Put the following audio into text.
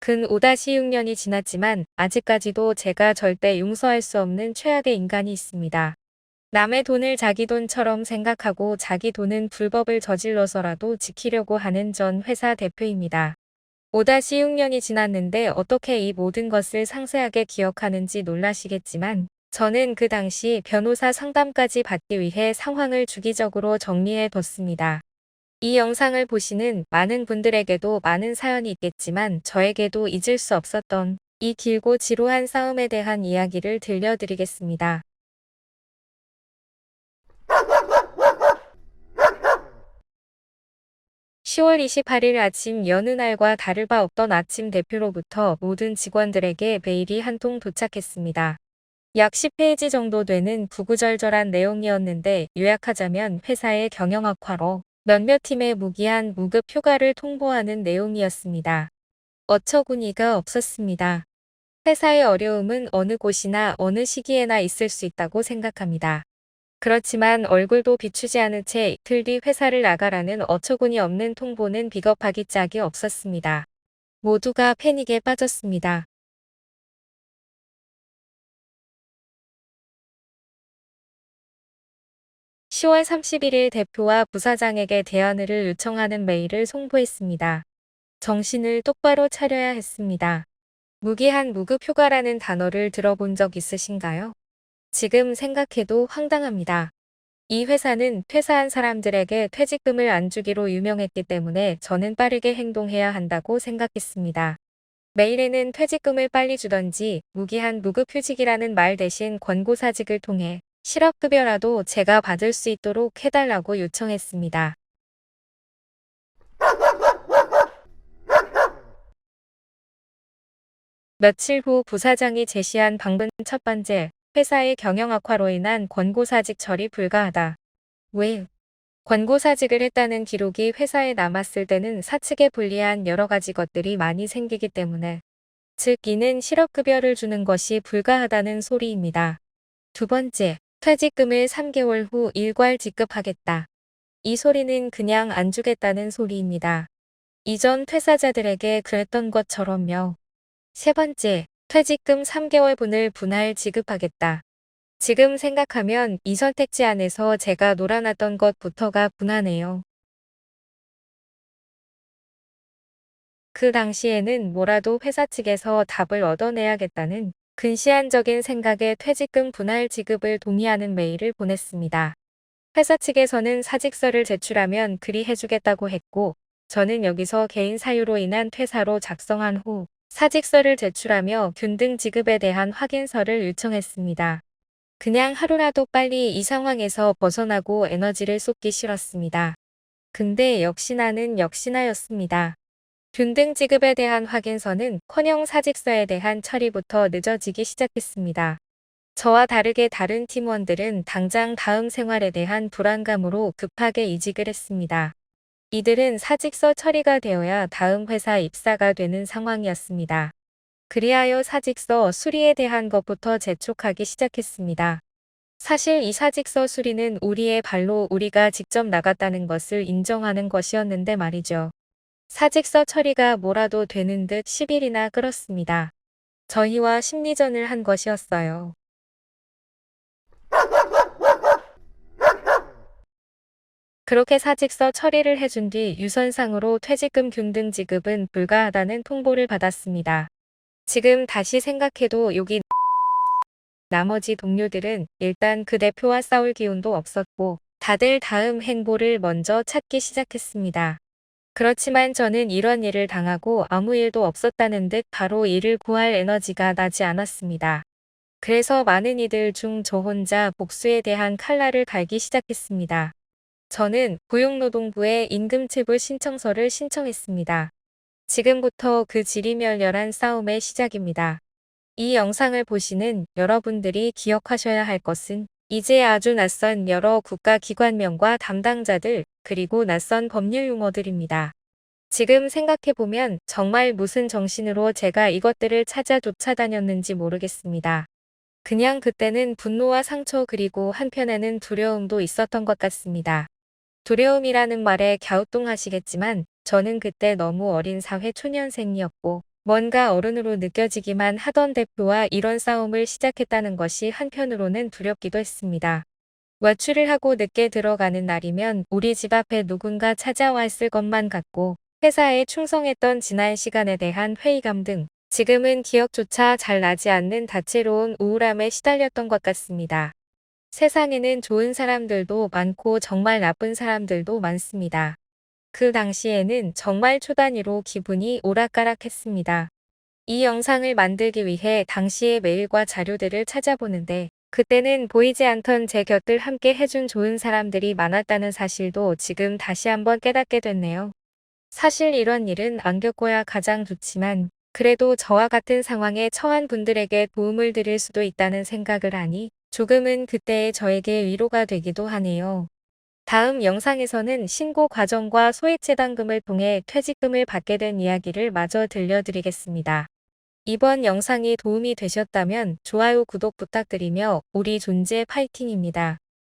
근 5-6년이 지났지만 아직까지도 제가 절대 용서할 수 없는 최악의 인간이 있습니다. 남의 돈을 자기 돈처럼 생각하고 자기 돈은 불법을 저질러서라도 지키려고 하는 전 회사 대표입니다. 5-6년이 지났는데 어떻게 이 모든 것을 상세하게 기억하는지 놀라시겠지만 저는 그 당시 변호사 상담까지 받기 위해 상황을 주기적으로 정리해 뒀습니다. 이 영상을 보시는 많은 분들에게도 많은 사연이 있겠지만 저에게도 잊을 수 없었던 이 길고 지루한 싸움에 대한 이야기를 들려드리겠습니다. 10월 28일 아침 여느 날과 다를 바 없던 아침 대표로부터 모든 직원들에게 메일이 한 통 도착했습니다. 약 10페이지 정도 되는 구구절절한 내용이었는데 요약하자면 회사의 경영 악화로 몇몇 팀에 무기한 무급 휴가를 통보하는 내용이었습니다. 어처구니가 없었습니다. 회사의 어려움은 어느 곳이나 어느 시기에나 있을 수 있다고 생각합니다. 그렇지만 얼굴도 비추지 않은 채 이틀 뒤 회사를 나가라는 어처구니 없는 통보는 비겁하기 짝이 없었습니다. 모두가 패닉에 빠졌습니다. 10월 31일 대표와 부사장에게 대안을 요청하는 메일을 송부했습니다. 정신을 똑바로 차려야 했습니다. 무기한 무급 휴가라는 단어를 들어본 적 있으신가요? 지금 생각해도 황당합니다. 이 회사는 퇴사한 사람들에게 퇴직금을 안 주기로 유명했기 때문에 저는 빠르게 행동해야 한다고 생각했습니다. 메일에는 퇴직금을 빨리 주던지 무기한 무급휴직이라는 말 대신 권고사직을 통해 실업급여라도 제가 받을 수 있도록 해달라고 요청했습니다. 며칠 후 부사장이 제시한 방문 첫 번째, 회사의 경영 악화로 인한 권고사직 처리 불가하다. 왜? 권고사직을 했다는 기록이 회사에 남았을 때는 사측에 불리한 여러 가지 것들이 많이 생기기 때문에 즉 이는 실업급여를 주는 것이 불가하다는 소리입니다. 두 번째, 퇴직금을 3개월 후 일괄 지급하겠다. 이 소리는 그냥 안 주겠다는 소리입니다. 이전 퇴사자들에게 그랬던 것처럼요. 세 번째, 퇴직금 3개월분을 분할 지급하겠다. 지금 생각하면 이 선택지 안에서 제가 놀아놨던 것부터가 분하네요. 그 당시에는 뭐라도 회사 측에서 답을 얻어내야겠다는 근시안적인 생각에 퇴직금 분할 지급을 동의하는 메일을 보냈습니다. 회사 측에서는 사직서를 제출하면 그리 해주겠다고 했고 저는 여기서 개인 사유로 인한 퇴사로 작성한 후 사직서를 제출하며 균등 지급에 대한 확인서를 요청했습니다. 그냥 하루라도 빨리 이 상황에서 벗어나고 에너지를 쏟기 싫었습니다. 근데 역시나는 역시나였습니다. 균등 지급에 대한 확인서는커녕 사직서에 대한 처리부터 늦어지기 시작했습니다. 저와 다르게 다른 팀원들은 당장 다음 생활에 대한 불안감으로 급하게 이직을 했습니다. 이들은 사직서 처리가 되어야 다음 회사 입사가 되는 상황이었습니다. 그리하여 사직서 수리에 대한 것부터 재촉하기 시작했습니다. 사실 이 사직서 수리는 우리의 발로 우리가 직접 나갔다는 것을 인정하는 것이었는데 말이죠. 사직서 처리가 뭐라도 되는 듯 10일이나 끌었습니다. 저희와 심리전을 한 것이었어요. 그렇게 사직서 처리를 해준 뒤 유선상으로 퇴직금 균등 지급은 불가하다는 통보를 받았습니다. 지금 다시 생각해도 여기 나머지 동료들은 일단 그 대표와 싸울 기운도 없었고 다들 다음 행보를 먼저 찾기 시작했습니다. 그렇지만 저는 이런 일을 당하고 아무 일도 없었다는 듯 바로 일을 구할 에너지가 나지 않았습니다. 그래서 많은 이들 중 저 혼자 복수에 대한 칼날을 갈기 시작했습니다. 저는 고용노동부에 임금체불 신청서를 신청했습니다. 지금부터 그 지리멸렬한 싸움의 시작입니다. 이 영상을 보시는 여러분들이 기억하셔야 할 것은 이제 아주 낯선 여러 국가기관명과 담당자들 그리고 낯선 법률 용어들입니다. 지금 생각해보면 정말 무슨 정신으로 제가 이것들을 찾아 쫓아다녔는지 모르겠습니다. 그냥 그때는 분노와 상처 그리고 한편에는 두려움도 있었던 것 같습니다. 두려움이라는 말에 갸우뚱하시겠지만 저는 그때 너무 어린 사회 초년생이었고 뭔가 어른으로 느껴지기만 하던 대표와 이런 싸움을 시작했다는 것이 한편으로는 두렵기도 했습니다. 외출을 하고 늦게 들어가는 날이면 우리 집 앞에 누군가 찾아와 있을 것만 같고 회사에 충성했던 지난 시간에 대한 회의감 등 지금은 기억조차 잘 나지 않는 다채로운 우울함에 시달렸던 것 같습니다. 세상에는 좋은 사람들도 많고 정말 나쁜 사람들도 많습니다. 그 당시에는 정말 초단위로 기분이 오락가락했습니다. 이 영상을 만들기 위해 당시의 메일과 자료들을 찾아보는데 그때는 보이지 않던 제 곁을 함께 해준 좋은 사람들이 많았다는 사실도 지금 다시 한번 깨닫게 됐네요. 사실 이런 일은 안 겪어야 가장 좋지만 그래도 저와 같은 상황에 처한 분들에게 도움을 드릴 수도 있다는 생각을 하니 조금은 그때의 저에게 위로가 되기도 하네요. 다음 영상에서는 신고 과정과 소액재단금을 통해 퇴직금을 받게 된 이야기를 마저 들려드리겠습니다. 이번 영상이 도움이 되셨다면 좋아요, 구독 부탁드리며 우리 존재 파이팅입니다.